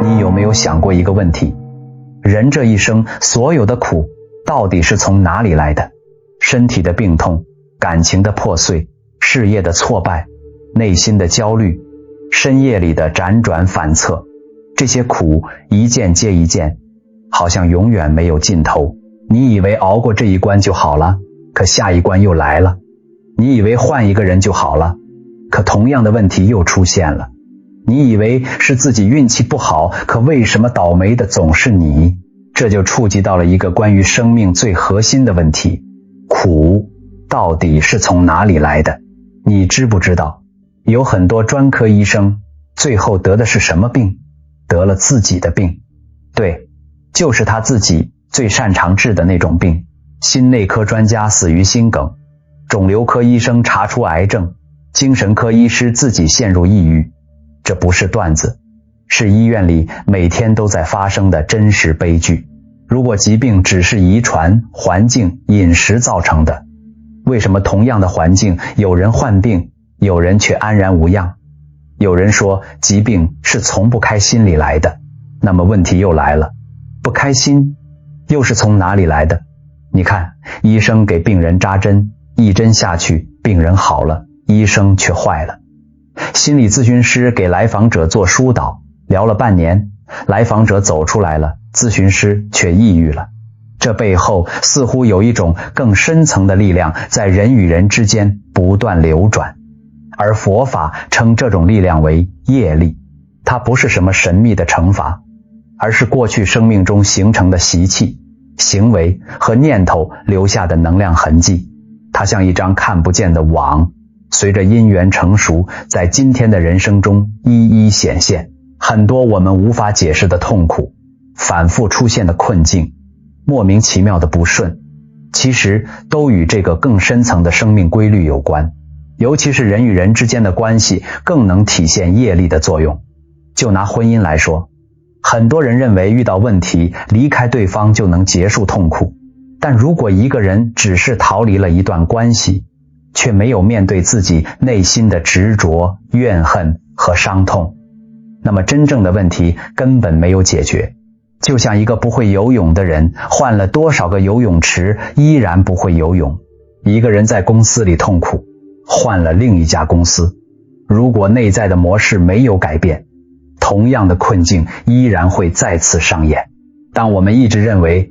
你有没有想过一个问题？人这一生所有的苦到底是从哪里来的？身体的病痛，感情的破碎，事业的挫败，内心的焦虑，深夜里的辗转反侧，这些苦一件接一件，好像永远没有尽头。你以为熬过这一关就好了，可下一关又来了。你以为换一个人就好了，可同样的问题又出现了。你以为是自己运气不好，可为什么倒霉的总是你？这就触及到了一个关于生命最核心的问题：苦到底是从哪里来的？你知不知道，有很多专科医生最后得的是什么病？得了自己的病。对，就是他自己最擅长治的那种病。心内科专家死于心梗，肿瘤科医生查出癌症，精神科医师自己陷入抑郁。这不是段子，是医院里每天都在发生的真实悲剧。如果疾病只是遗传、环境、饮食造成的，为什么同样的环境，有人患病，有人却安然无恙？有人说疾病是从不开心里来的，那么问题又来了，不开心又是从哪里来的？你看，医生给病人扎针，一针下去，病人好了，医生却坏了。心理咨询师给来访者做疏导，聊了半年，来访者走出来了，咨询师却抑郁了。这背后似乎有一种更深层的力量在人与人之间不断流转，而佛法称这种力量为业力。它不是什么神秘的惩罚，而是过去生命中形成的习气、行为和念头留下的能量痕迹。它像一张看不见的网，随着因缘成熟，在今天的人生中一一显现。很多我们无法解释的痛苦，反复出现的困境，莫名其妙的不顺，其实都与这个更深层的生命规律有关。尤其是人与人之间的关系，更能体现业力的作用。就拿婚姻来说，很多人认为遇到问题，离开对方就能结束痛苦。但如果一个人只是逃离了一段关系，却没有面对自己内心的执着、怨恨和伤痛，那么真正的问题根本没有解决。就像一个不会游泳的人，换了多少个游泳池依然不会游泳。一个人在公司里痛苦，换了另一家公司，如果内在的模式没有改变，同样的困境依然会再次上演。当我们一直认为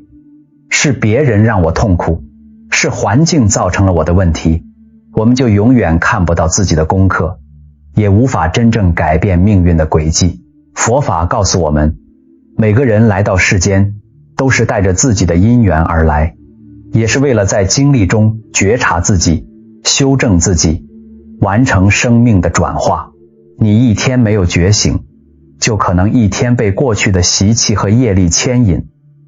是别人让我痛苦，是环境造成了我的问题，我们就永远看不到自己的功课，也无法真正改变命运的轨迹。佛法告诉我们，每个人来到世间都是带着自己的因缘而来，也是为了在经历中觉察自己，修正自己，完成生命的转化。你一天没有觉醒，就可能一天被过去的习气和业力牵引，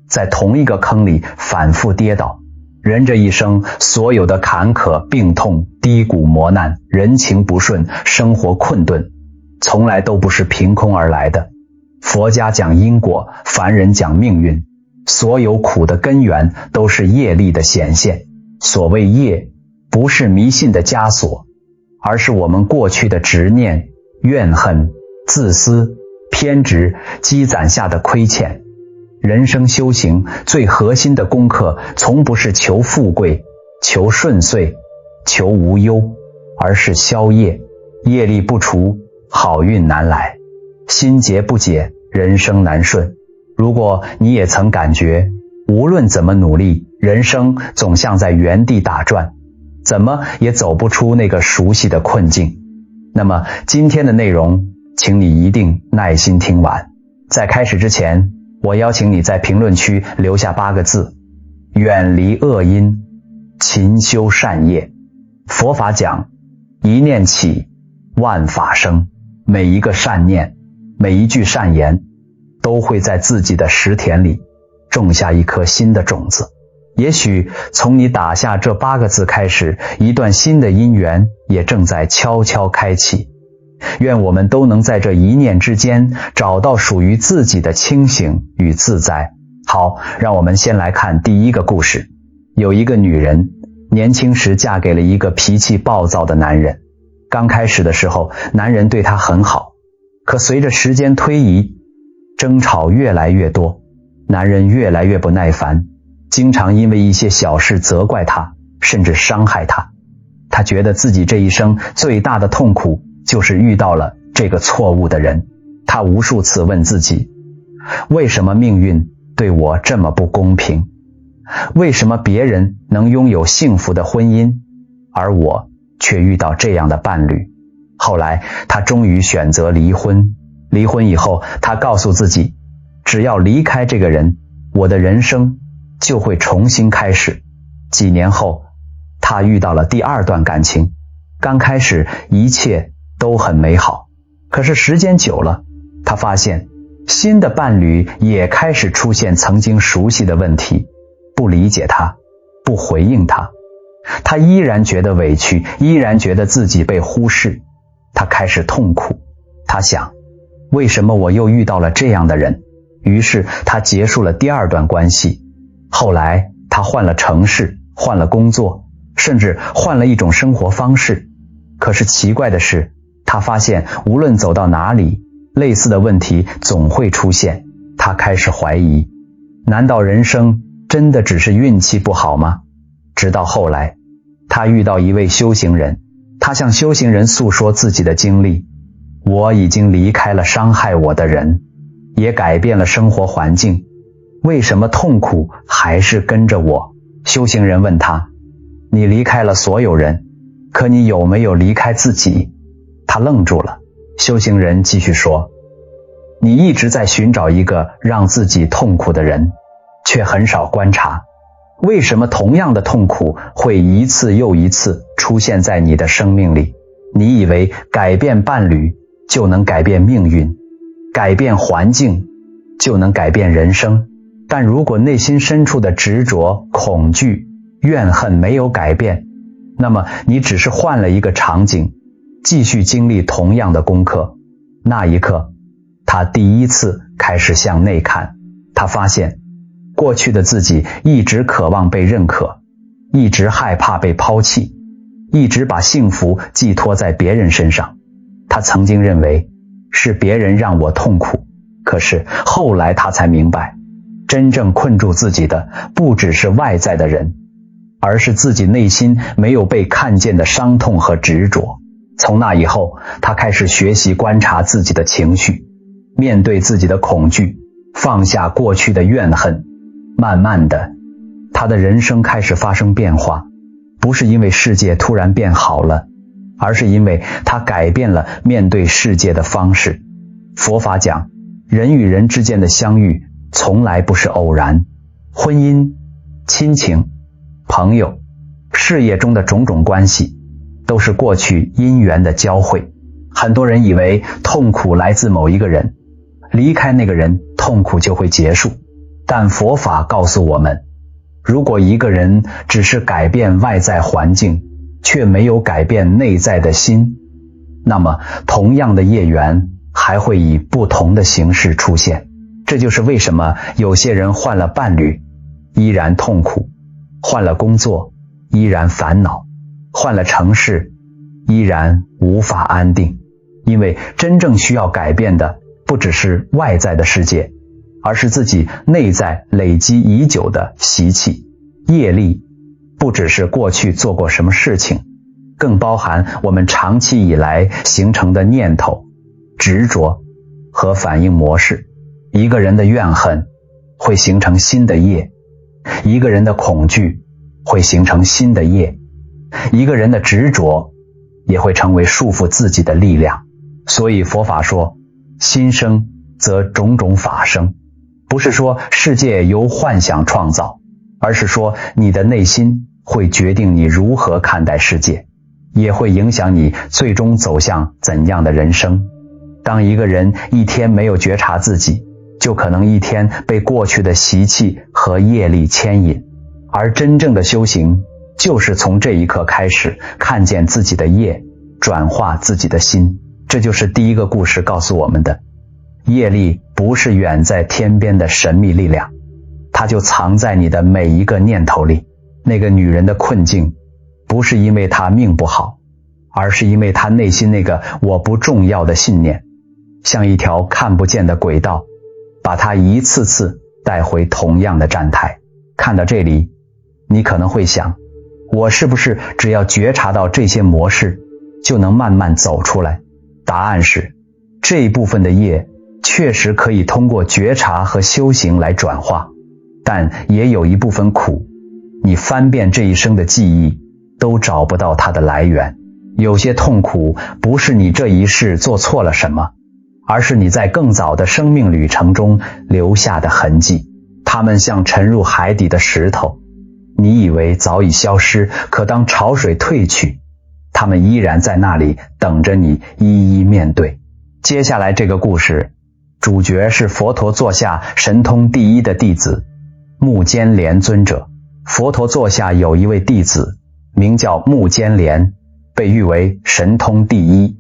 在同一个坑里反复跌倒。人这一生所有的坎坷、病痛、低谷、磨难、人情不顺、生活困顿，从来都不是凭空而来的。佛家讲因果，凡人讲命运，所有苦的根源都是业力的显现。所谓业，不是迷信的枷锁，而是我们过去的执念、怨恨、自私、偏执积攒下的亏欠。人生修行最核心的功课，从不是求富贵、求顺遂、求无忧，而是消业。业力不除，好运难来；心结不解，人生难顺。如果你也曾感觉，无论怎么努力，人生总像在原地打转，怎么也走不出那个熟悉的困境，那么今天的内容，请你一定耐心听完。在开始之前，我邀请你在评论区留下8个字：远离恶因，勤修善业。佛法讲，一念起，万法生。每一个善念，每一句善言，都会在自己的识田里种下一颗新的种子。也许从你打下这8个字开始，一段新的因缘也正在悄悄开启。愿我们都能在这一念之间找到属于自己的清醒与自在。好，让我们先来看第一个故事。有一个女人，年轻时嫁给了一个脾气暴躁的男人。刚开始的时候，男人对她很好，可随着时间推移，争吵越来越多，男人越来越不耐烦，经常因为一些小事责怪他，甚至伤害他。他觉得自己这一生最大的痛苦就是遇到了这个错误的人。他无数次问自己，为什么命运对我这么不公平？为什么别人能拥有幸福的婚姻，而我却遇到这样的伴侣？后来他终于选择离婚。离婚以后，他告诉自己，只要离开这个人，我的人生就会重新开始。几年后，他遇到了第二段感情，刚开始一切都很美好，可是时间久了，他发现新的伴侣也开始出现曾经熟悉的问题，不理解他，不回应他，他依然觉得委屈，依然觉得自己被忽视，他开始痛苦。他想，为什么我又遇到了这样的人？于是他结束了第二段关系。后来他换了城市，换了工作，甚至换了一种生活方式。可是奇怪的是，他发现无论走到哪里，类似的问题总会出现。他开始怀疑，难道人生真的只是运气不好吗？直到后来，他遇到一位修行人，他向修行人诉说自己的经历，我已经离开了伤害我的人，也改变了生活环境，为什么痛苦还是跟着我？修行人问他，你离开了所有人，可你有没有离开自己？他愣住了。修行人继续说，你一直在寻找一个让自己痛苦的人，却很少观察，为什么同样的痛苦会一次又一次出现在你的生命里？你以为改变伴侣就能改变命运，改变环境就能改变人生，但如果内心深处的执着、恐惧、怨恨没有改变，那么你只是换了一个场景，继续经历同样的功课。那一刻，他第一次开始向内看，他发现过去的自己一直渴望被认可，一直害怕被抛弃，一直把幸福寄托在别人身上。他曾经认为是别人让我痛苦，可是后来他才明白，真正困住自己的不只是外在的人，而是自己内心没有被看见的伤痛和执着。从那以后，他开始学习观察自己的情绪，面对自己的恐惧，放下过去的怨恨。慢慢的，他的人生开始发生变化，不是因为世界突然变好了，而是因为他改变了面对世界的方式。佛法讲，人与人之间的相遇从来不是偶然，婚姻、亲情、朋友、事业中的种种关系，都是过去因缘的交汇。很多人以为痛苦来自某一个人，离开那个人，痛苦就会结束。但佛法告诉我们，如果一个人只是改变外在环境，却没有改变内在的心，那么同样的业缘还会以不同的形式出现。这就是为什么有些人换了伴侣依然痛苦，换了工作依然烦恼，换了城市依然无法安定。因为真正需要改变的不只是外在的世界，而是自己内在累积已久的习气、业力。不只是过去做过什么事情，更包含我们长期以来形成的念头、执着和反应模式。一个人的怨恨会形成新的业，一个人的恐惧会形成新的业，一个人的执着也会成为束缚自己的力量。所以佛法说，心生则种种法生，不是说世界由幻想创造，而是说你的内心会决定你如何看待世界，也会影响你最终走向怎样的人生。当一个人一天没有觉察自己，就可能一天被过去的习气和业力牵引。而真正的修行，就是从这一刻开始看见自己的业，转化自己的心。这就是第一个故事告诉我们的，业力不是远在天边的神秘力量，它就藏在你的每一个念头里。那个女人的困境不是因为她命不好，而是因为她内心那个我不重要的信念，像一条看不见的轨道，把他一次次带回同样的站台。看到这里，你可能会想，我是不是只要觉察到这些模式，就能慢慢走出来？答案是，这一部分的业确实可以通过觉察和修行来转化，但也有一部分苦，你翻遍这一生的记忆都找不到它的来源。有些痛苦不是你这一世做错了什么，而是你在更早的生命旅程中留下的痕迹。它们像沉入海底的石头，你以为早已消失，可当潮水退去，它们依然在那里等着你一一面对。接下来这个故事，主角是佛陀座下神通第一的弟子目犍连尊者。佛陀座下有一位弟子名叫目犍连，被誉为神通第一。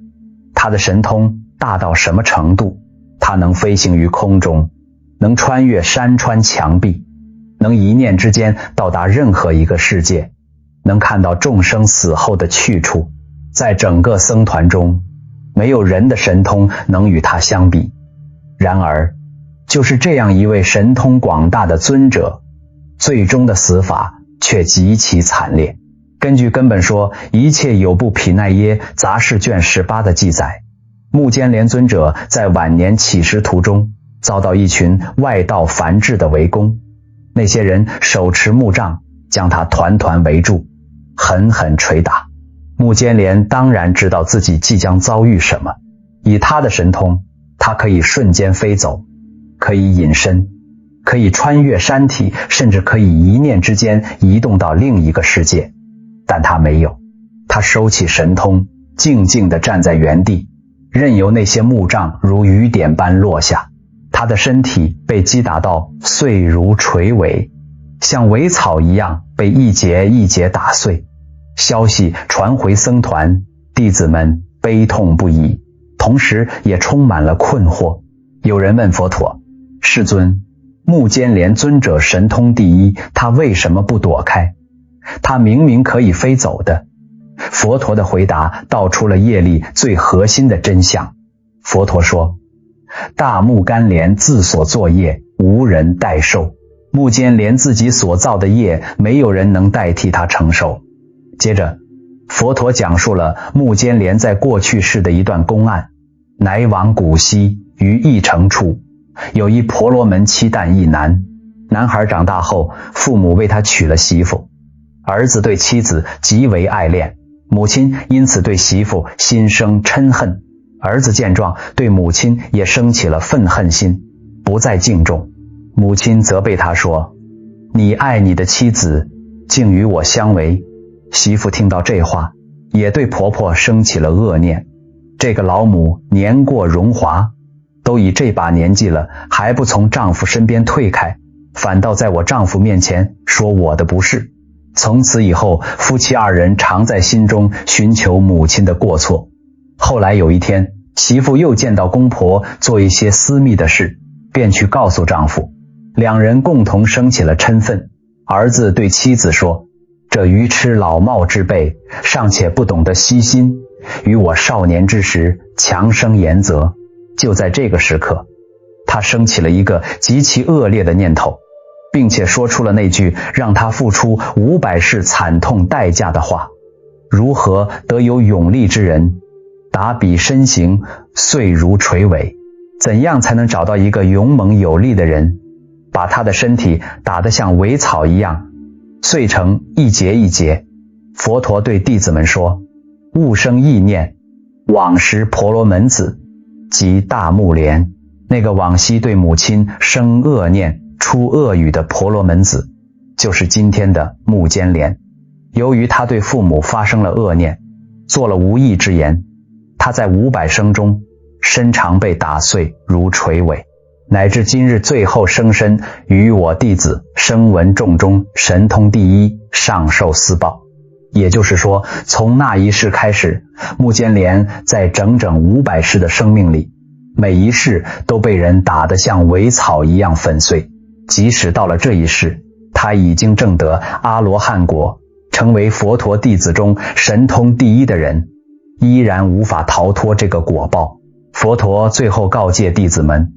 他的神通大到什么程度？他能飞行于空中，能穿越山川墙壁，能一念之间到达任何一个世界，能看到众生死后的去处。在整个僧团中，没有人的神通能与他相比。然而，就是这样一位神通广大的尊者，最终的死法却极其惨烈。根据根本说一切有部毗奈耶杂事卷18的记载，目犍连尊者在晚年乞食途中遭到一群外道梵志的围攻，那些人手持木杖将他团团围住，狠狠捶打。目犍连当然知道自己即将遭遇什么，以他的神通，他可以瞬间飞走，可以隐身，可以穿越山体，甚至可以一念之间移动到另一个世界。但他没有，他收起神通，静静地站在原地，任由那些木杖如雨点般落下。他的身体被击打到碎如垂尾，像苇草一样被一节一节打碎。消息传回僧团，弟子们悲痛不已，同时也充满了困惑。有人问佛陀，世尊，目犍连尊者神通第一，他为什么不躲开？他明明可以飞走的。佛陀的回答道出了业力最核心的真相。佛陀说，大目犍连自所作业，无人代受。目犍连自己所造的业，没有人能代替他承受。接着，佛陀讲述了目犍连在过去世的一段公案。乃往古稀，于一城处，有一婆罗门妻旦一男。男孩长大后，父母为他娶了媳妇。儿子对妻子极为爱恋，母亲因此对媳妇心生嗔恨。儿子见状，对母亲也生起了愤恨心，不再敬重。母亲责备他说，你爱你的妻子，竟与我相违。媳妇听到这话，也对婆婆生起了恶念。这个老母年过荣华，都已这把年纪了，还不从丈夫身边退开，反倒在我丈夫面前说我的不是。从此以后，夫妻二人常在心中寻求母亲的过错。后来有一天，媳妇又见到公婆做一些私密的事，便去告诉丈夫，两人共同生起了嗔愤。儿子对妻子说，这愚痴老貌之辈，尚且不懂得惜心，与我少年之时强生言责。就在这个时刻，他升起了一个极其恶劣的念头，并且说出了那句让他付出500世惨痛代价的话，如何得有勇力之人，打彼身形碎如垂尾？怎样才能找到一个勇猛有力的人，把他的身体打得像苇草一样碎成一节一节？佛陀对弟子们说，勿生意念，往时婆罗门子即大目连，那个往昔对母亲生恶念出恶语的婆罗门子，就是今天的目犍连。由于他对父母发生了恶念，做了无义之言，他在500生中身常被打碎如垂尾，乃至今日最后生身与我弟子声闻众中神通第一，上受私报。也就是说，从那一世开始，目犍连在整整500世的生命里，每一世都被人打得像苇草一样粉碎。即使到了这一世，他已经证得阿罗汉果，成为佛陀弟子中神通第一的人，依然无法逃脱这个果报。佛陀最后告诫弟子们，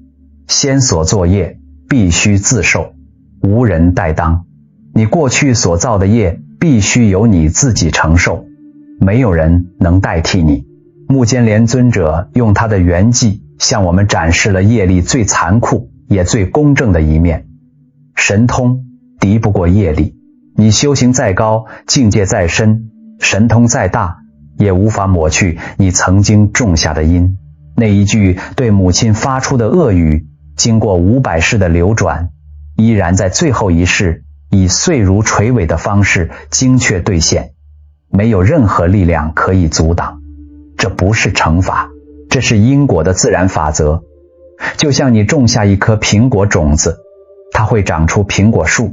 先所作业必须自受，无人代当。你过去所造的业必须由你自己承受，没有人能代替你。目犍连尊者用他的圆寂向我们展示了业力最残酷也最公正的一面。神通敌不过业力，你修行再高，境界再深，神通再大，也无法抹去你曾经种下的因。那一句对母亲发出的恶语，经过500世的流转，依然在最后一世以碎如垂尾的方式精确兑现，没有任何力量可以阻挡。这不是惩罚，这是因果的自然法则。就像你种下一颗苹果种子，它会长出苹果树；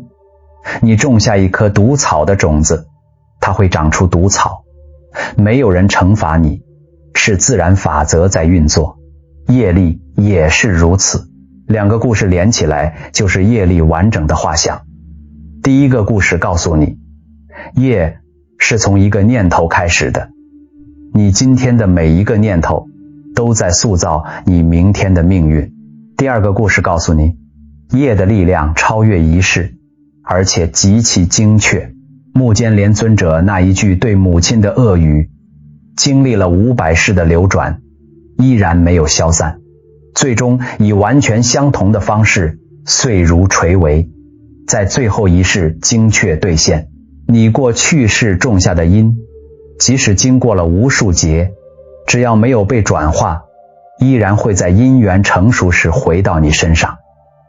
你种下一颗毒草的种子，它会长出毒草。没有人惩罚你，是自然法则在运作。业力也是如此。2个故事连起来，就是业力完整的画像。第一个故事告诉你，业是从一个念头开始的，你今天的每一个念头都在塑造你明天的命运。第2个故事告诉你，业的力量超越一世，而且极其精确。目犍连尊者那一句对母亲的恶语，经历了500世的流转，依然没有消散，最终以完全相同的方式碎如垂尾，在最后一世精确兑现。你过去世种下的因，即使经过了无数劫，只要没有被转化，依然会在因缘成熟时回到你身上，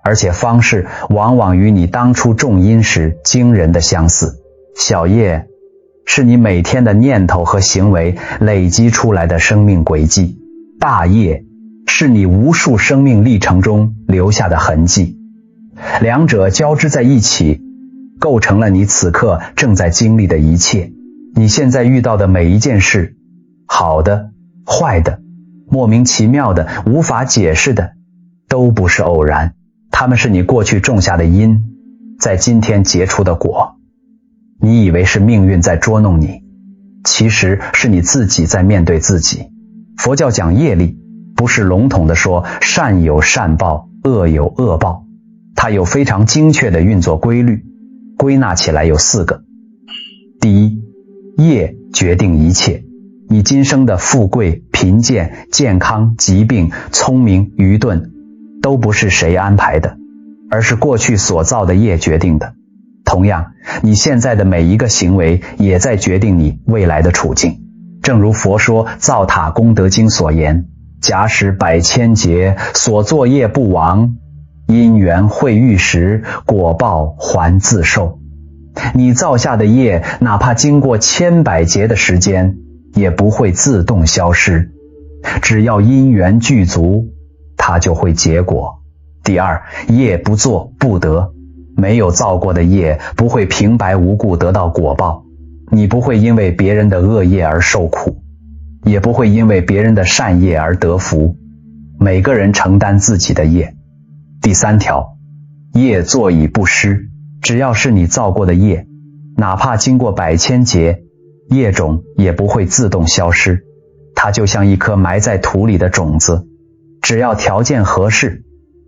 而且方式往往与你当初种因时惊人的相似。小业是你每天的念头和行为累积出来的生命轨迹，大业是你无数生命历程中留下的痕迹。两者交织在一起，构成了你此刻正在经历的一切。你现在遇到的每一件事，好的、坏的、莫名其妙的、无法解释的，都不是偶然，它们是你过去种下的因，在今天结出的果。你以为是命运在捉弄你，其实是你自己在面对自己。佛教讲业力，不是笼统的说善有善报，恶有恶报，它有非常精确的运作规律，归纳起来有4个。第一，业决定一切。你今生的富贵、贫贱、健康、疾病、聪明、愚钝，都不是谁安排的，而是过去所造的业决定的。同样，你现在的每一个行为也在决定你未来的处境。正如佛说《造塔功德经》所言，假使百千劫，所作业不亡，因缘会遇时，果报还自受。你造下的业，哪怕经过千百劫的时间，也不会自动消失，只要因缘具足，它就会结果。第二，业不作不得，没有造过的业不会平白无故得到果报，你不会因为别人的恶业而受苦，也不会因为别人的善业而得福，每个人承担自己的业。第3条，业作以不失，只要是你造过的业，哪怕经过百千劫，业种也不会自动消失，它就像一颗埋在土里的种子，只要条件合适，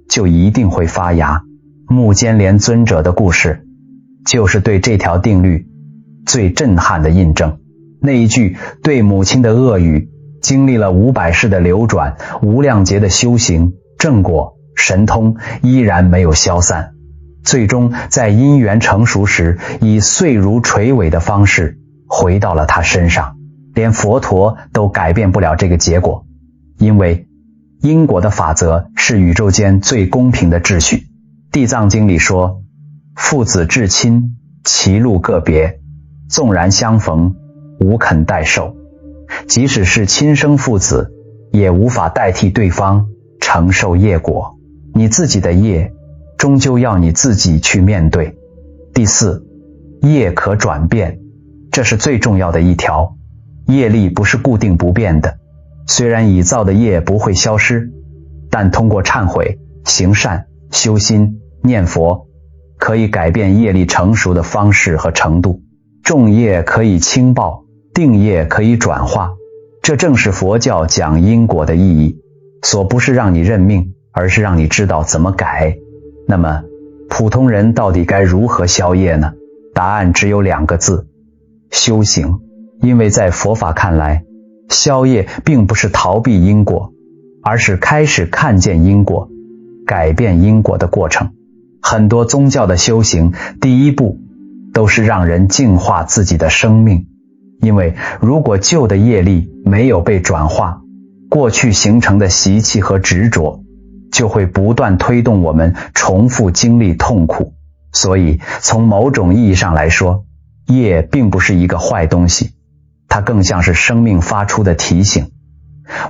就一定会发芽。目犍连尊者的故事，就是对这条定律最震撼的印证。那一句对母亲的恶语，经历了500世的流转，无量劫的修行，正果、神通依然没有消散，最终在因缘成熟时，以碎如垂尾的方式回到了他身上。连佛陀都改变不了这个结果，因为因果的法则是宇宙间最公平的秩序。地藏经里说，父子至亲，其路个别，纵然相逢，无肯代受。即使是亲生父子，也无法代替对方承受业果。你自己的业，终究要你自己去面对。第4，业可转变，这是最重要的一条。业力不是固定不变的，虽然已造的业不会消失，但通过忏悔、行善、修心、念佛，可以改变业力成熟的方式和程度。重业可以轻报，定业可以转化，这正是佛教讲因果的意义。所不是让你认命，而是让你知道怎么改。那么普通人到底该如何消业呢？答案只有2个字：修行。因为在佛法看来，消业并不是逃避因果，而是开始看见因果，改变因果的过程。很多宗教的修行第一步都是让人净化自己的生命，因为如果旧的业力没有被转化，过去形成的习气和执着就会不断推动我们重复经历痛苦。所以从某种意义上来说，业并不是一个坏东西，它更像是生命发出的提醒。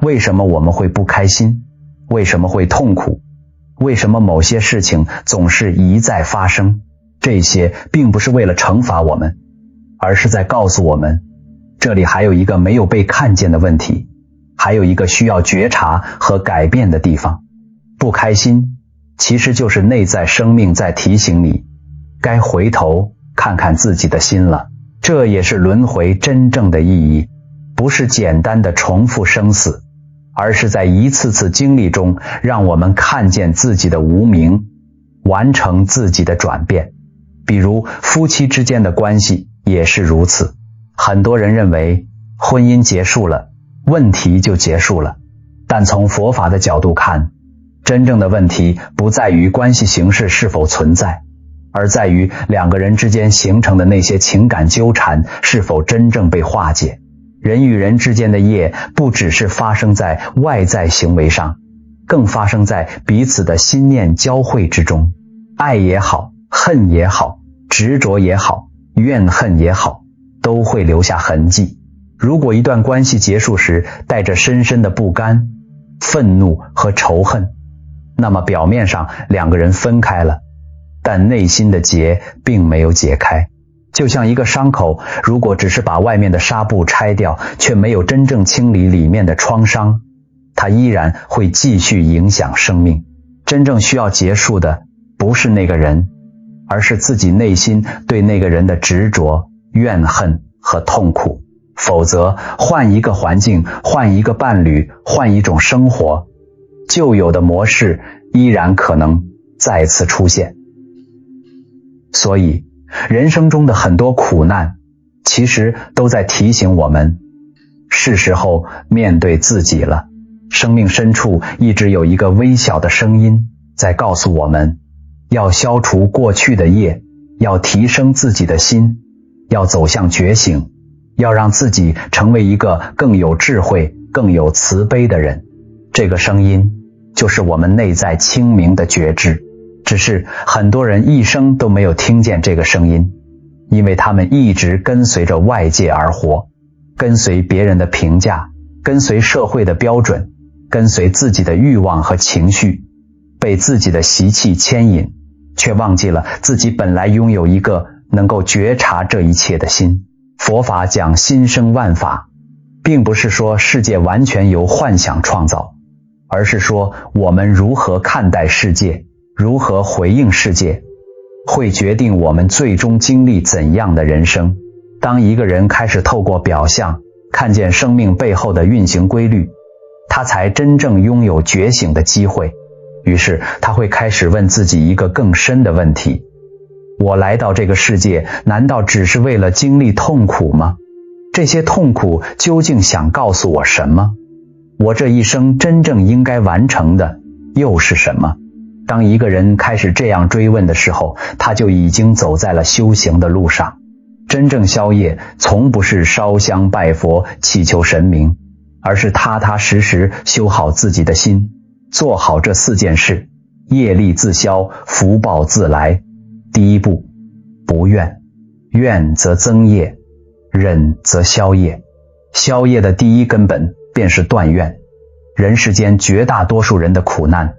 为什么我们会不开心？为什么会痛苦？为什么某些事情总是一再发生？这些并不是为了惩罚我们，而是在告诉我们，这里还有一个没有被看见的问题，还有一个需要觉察和改变的地方。不开心其实就是内在生命在提醒你，该回头看看自己的心了。这也是轮回真正的意义，不是简单的重复生死，而是在一次次经历中让我们看见自己的无明，完成自己的转变。比如夫妻之间的关系也是如此。很多人认为婚姻结束了，问题就结束了，但从佛法的角度看，真正的问题不在于关系形式是否存在，而在于2个人之间形成的那些情感纠缠是否真正被化解。人与人之间的业不只是发生在外在行为上，更发生在彼此的心念交汇之中。爱也好，恨也好，执着也好，怨恨也好，都会留下痕迹。如果一段关系结束时带着深深的不甘、愤怒和仇恨，那么表面上2个人分开了，但内心的结并没有解开。就像一个伤口，如果只是把外面的纱布拆掉，却没有真正清理里面的创伤，它依然会继续影响生命。真正需要结束的不是那个人，而是自己内心对那个人的执着、怨恨和痛苦。否则换一个环境，换一个伴侣，换一种生活，旧有的模式依然可能再次出现。所以人生中的很多苦难其实都在提醒我们，是时候面对自己了。生命深处一直有一个微小的声音在告诉我们，要消除过去的业，要提升自己的心，要走向觉醒，要让自己成为一个更有智慧、更有慈悲的人。这个声音就是我们内在清明的觉知。只是很多人一生都没有听见这个声音，因为他们一直跟随着外界而活，跟随别人的评价，跟随社会的标准，跟随自己的欲望和情绪，被自己的习气牵引，却忘记了自己本来拥有一个能够觉察这一切的心。佛法讲心生万法，并不是说世界完全由幻想创造，而是说我们如何看待世界，如何回应世界，会决定我们最终经历怎样的人生。当一个人开始透过表象看见生命背后的运行规律，他才真正拥有觉醒的机会。于是他会开始问自己一个更深的问题：我来到这个世界，难道只是为了经历痛苦吗？这些痛苦究竟想告诉我什么？我这一生真正应该完成的又是什么？当一个人开始这样追问的时候，他就已经走在了修行的路上。真正消业从不是烧香拜佛祈求神明，而是踏踏实实修好自己的心，做好这4件事，业力自消，福报自来。第一步，不怨，怨则增业，忍则消业。消业的第一根本便是断怨。人世间绝大多数人的苦难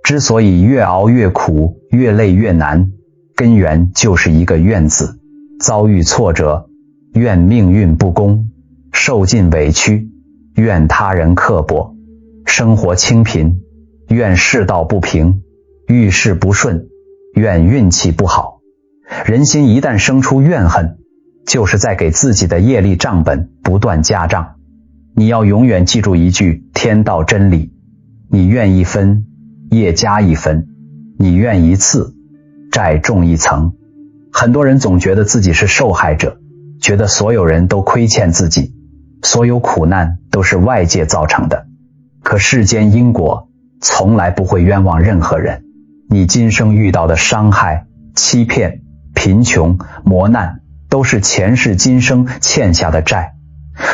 之所以越熬越苦，越累越难，根源就是一个怨字。遭遇挫折，怨命运不公；受尽委屈，怨他人刻薄；生活清贫，怨世道不平；遇事不顺，怨运气不好。人心一旦生出怨恨，就是在给自己的业力账本不断加账。你要永远记住一句天道真理：你怨一分，业加一分，你怨一次，债重一层。很多人总觉得自己是受害者，觉得所有人都亏欠自己，所有苦难都是外界造成的。可世间因果从来不会冤枉任何人，你今生遇到的伤害、欺骗、贫穷、磨难，都是前世今生欠下的债。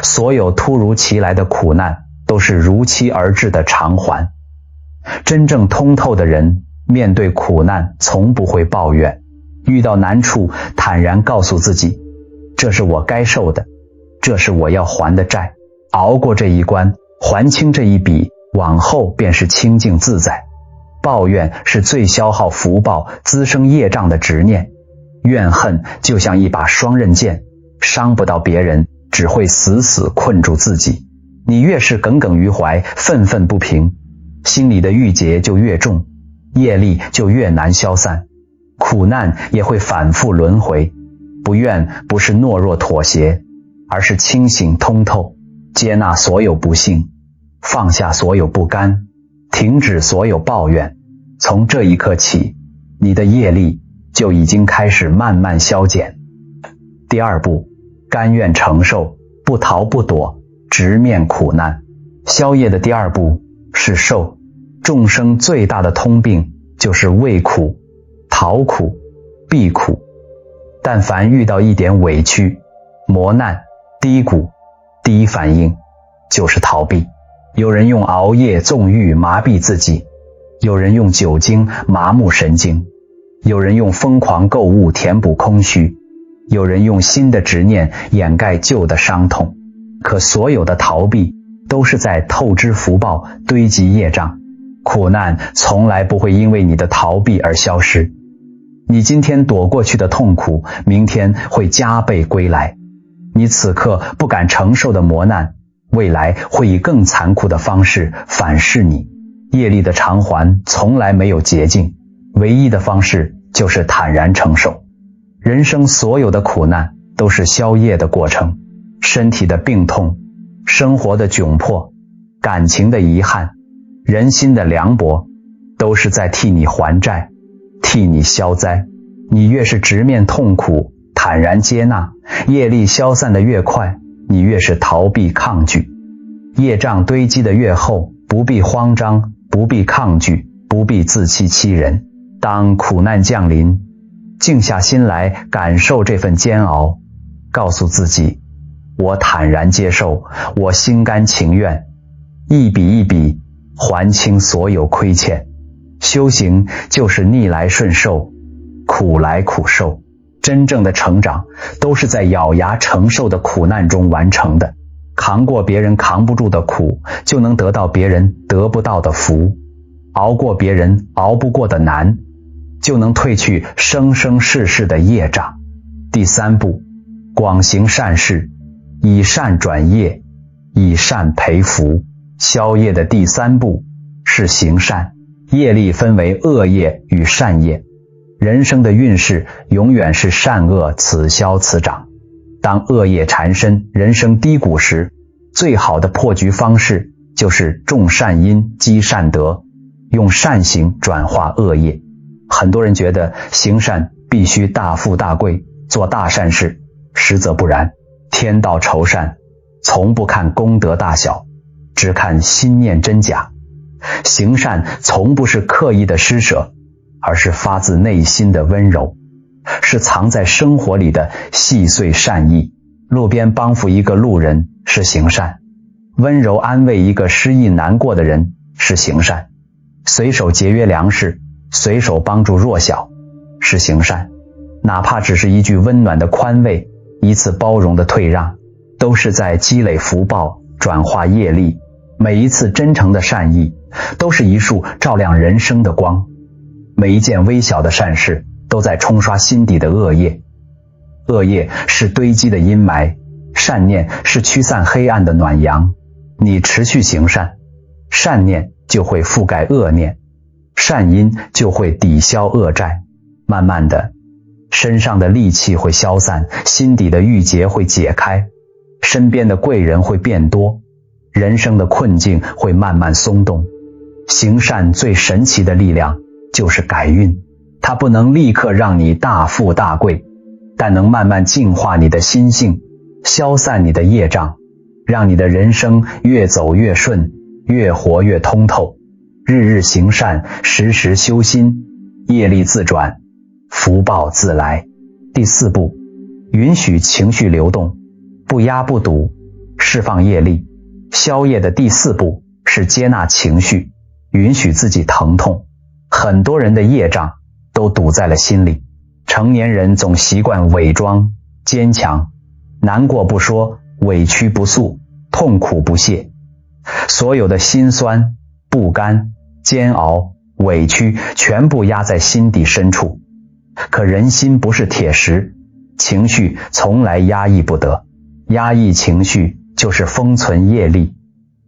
所有突如其来的苦难，都是如期而至的偿还。真正通透的人，面对苦难从不会抱怨，遇到难处坦然告诉自己，这是我该受的，这是我要还的债，熬过这一关，还清这一笔，往后便是清净自在。抱怨是最消耗福报、滋生业障的执念，怨恨就像一把双刃剑，伤不到别人，只会死死困住自己。你越是耿耿于怀、愤愤不平，心里的郁结就越重，业力就越难消散，苦难也会反复轮回。不怨不是懦弱妥协，而是清醒通透，接纳所有不幸，放下所有不甘，停止所有抱怨。从这一刻起，你的业力就已经开始慢慢消减。第二步，甘愿承受，不逃不躲，直面苦难。消业的第二步是受。众生最大的通病就是畏苦、逃苦、避苦。但凡遇到一点委屈、磨难、低谷，第一反应就是逃避。有人用熬夜纵欲麻痹自己，有人用酒精麻木神经，有人用疯狂购物填补空虚，有人用新的执念掩盖旧的伤痛。可所有的逃避都是在透支福报，堆积业障。苦难从来不会因为你的逃避而消失，你今天躲过去的痛苦，明天会加倍归来。你此刻不敢承受的磨难，未来会以更残酷的方式反噬你。业力的偿还从来没有捷径，唯一的方式就是坦然承受。人生所有的苦难都是消业的过程，身体的病痛，生活的窘迫，感情的遗憾，人心的凉薄，都是在替你还债，替你消灾。你越是直面痛苦，坦然接纳，业力消散的越快，你越是逃避抗拒。业障堆积的越厚，不必慌张，不必抗拒，不必自欺欺人。当苦难降临，静下心来感受这份煎熬，告诉自己，我坦然接受，我心甘情愿，一笔一笔还清所有亏欠。修行就是逆来顺受，苦来苦受。真正的成长都是在咬牙承受的苦难中完成的。扛过别人扛不住的苦，就能得到别人得不到的福；熬过别人熬不过的难，就能褪去生生世世的业障。第三步，广行善事，以善转业，以善培福。消业的第三步是行善。业力分为恶业与善业，人生的运势永远是善恶此消此长。当恶业缠身，人生低谷时，最好的破局方式就是种善因积善德，用善行转化恶业。很多人觉得行善必须大富大贵，做大善事，实则不然。天道酬善，从不看功德大小，只看心念真假。行善从不是刻意的施舍，而是发自内心的温柔，是藏在生活里的细碎善意。路边帮扶一个路人是行善，温柔安慰一个失意难过的人是行善，随手节约粮食，随手帮助弱小是行善。哪怕只是一句温暖的宽慰，一次包容的退让，都是在积累福报，转化业力。每一次真诚的善意，都是一束照亮人生的光。每一件微小的善事，都在冲刷心底的恶业。恶业是堆积的阴霾，善念是驱散黑暗的暖阳。你持续行善，善念就会覆盖恶念，善因就会抵消恶债。慢慢的，身上的戾气会消散，心底的郁结会解开，身边的贵人会变多，人生的困境会慢慢松动。行善最神奇的力量就是改运，它不能立刻让你大富大贵，但能慢慢净化你的心性，消散你的业障，让你的人生越走越顺，越活越通透。日日行善，时时修心，业力自转，福报自来。第4步，允许情绪流动，不压不堵，释放业力。消业的第4步是接纳情绪，允许自己疼痛。很多人的业障都堵在了心里，成年人总习惯伪装坚强，难过不说，委屈不诉，痛苦不泄，所有的心酸、不甘、煎熬、委屈全部压在心底深处。可人心不是铁石，情绪从来压抑不得，压抑情绪就是封存业力，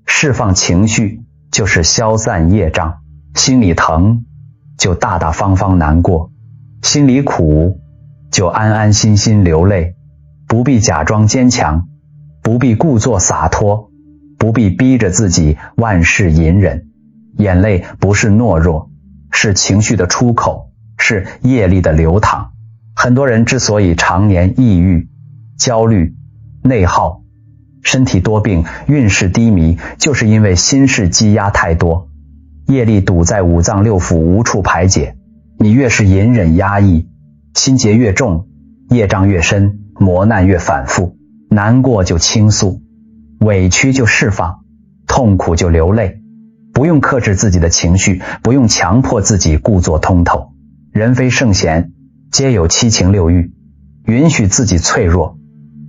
释放情绪就是消散业障。心里疼就大大方方难过，心里苦就安安心心流泪，不必假装坚强，不必故作洒脱，不必逼着自己万事隐忍。眼泪不是懦弱，是情绪的出口，是业力的流淌。很多人之所以常年抑郁、焦虑、内耗，身体多病，运势低迷，就是因为心事积压太多，业力堵在五脏六腑，无处排解。你越是隐忍压抑，心结越重，业障越深，磨难越反复。难过就倾诉，委屈就释放，痛苦就流泪。不用克制自己的情绪，不用强迫自己故作通透。人非圣贤，皆有七情六欲，允许自己脆弱，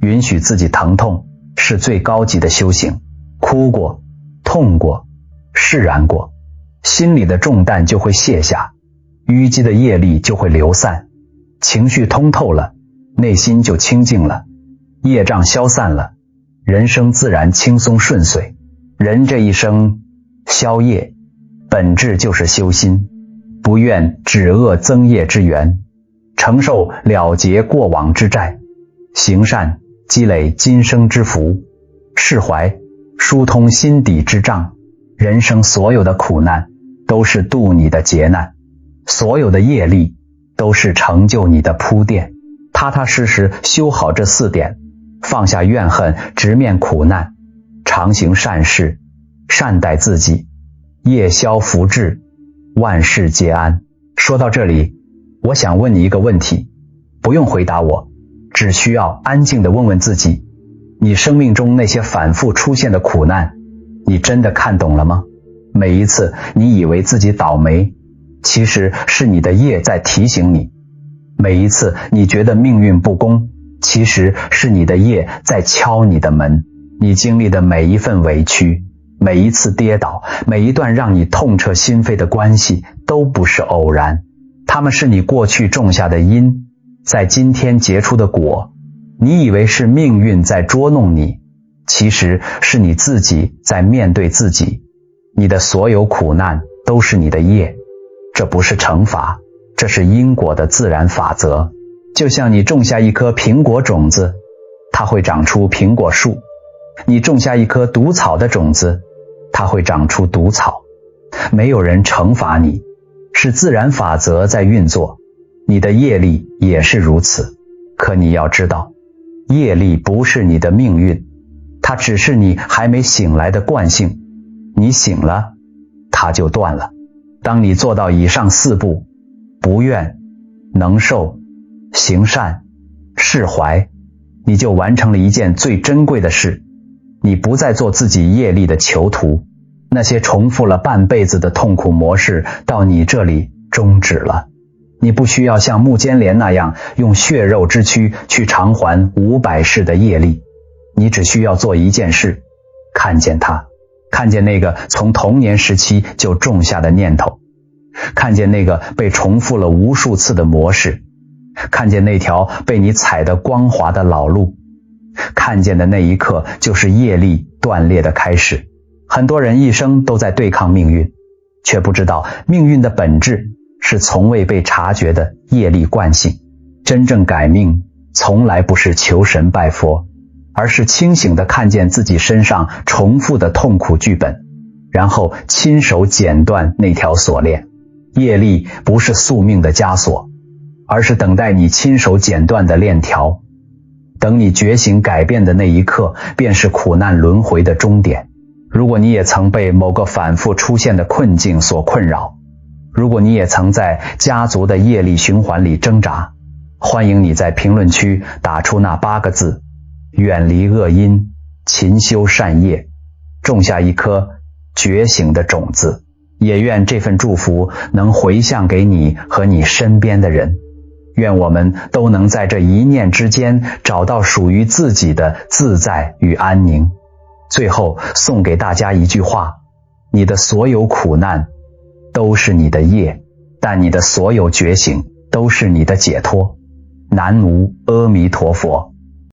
允许自己疼痛，是最高级的修行。哭过，痛过，释然过，心里的重担就会卸下，淤积的业力就会流散，情绪通透了，内心就清净了，业障消散了，人生自然轻松顺遂。人这一生消业，本质就是修心，不愿止恶增业之缘，承受了结过往之债，行善积累今生之福，释怀疏通心底之障。人生所有的苦难都是渡你的劫难，所有的业力都是成就你的铺垫。踏踏实实修好这4点，放下怨恨，直面苦难，常行善事，善待自己，业消福至，万事皆安。说到这里，我想问你一个问题，不用回答我，只需要安静地问问自己，你生命中那些反复出现的苦难，你真的看懂了吗？每一次你以为自己倒霉，其实是你的业在提醒你；每一次你觉得命运不公，其实是你的业在敲你的门。你经历的每一份委屈，每一次跌倒，每一段让你痛彻心扉的关系，都不是偶然，它们是你过去种下的因，在今天结出的果。你以为是命运在捉弄你，其实是你自己在面对自己。你的所有苦难都是你的业，这不是惩罚，这是因果的自然法则。就像你种下一颗苹果种子，它会长出苹果树；你种下一颗毒草的种子，它会长出毒草。没有人惩罚你，是自然法则在运作，你的业力也是如此。可你要知道，业力不是你的命运，它只是你还没醒来的惯性。你醒了，它就断了。当你做到以上4步，不怨、能受、行善、释怀，你就完成了一件最珍贵的事。你不再做自己业力的囚徒，那些重复了半辈子的痛苦模式到你这里终止了。你不需要像木坚连那样用血肉之躯去偿还500世的业力，你只需要做一件事，看见它，看见那个从童年时期就种下的念头，看见那个被重复了无数次的模式，看见那条被你踩得光滑的老路，看见的那一刻就是业力断裂的开始。很多人一生都在对抗命运，却不知道命运的本质是从未被察觉的业力惯性。真正改命从来不是求神拜佛，而是清醒地看见自己身上重复的痛苦剧本。然后亲手剪断那条锁链。业力不是宿命的枷锁，而是等待你亲手剪断的链条。等你觉醒改变的那一刻，便是苦难轮回的终点。如果你也曾被某个反复出现的困境所困扰，如果你也曾在家族的业力循环里挣扎，欢迎你在评论区打出那8个字：远离恶因，勤修善业，种下一颗觉醒的种子。也愿这份祝福能回向给你和你身边的人。愿我们都能在这一念之间找到属于自己的自在与安宁。最后送给大家一句话：你的所有苦难都是你的业，但你的所有觉醒都是你的解脱。南无阿弥陀佛。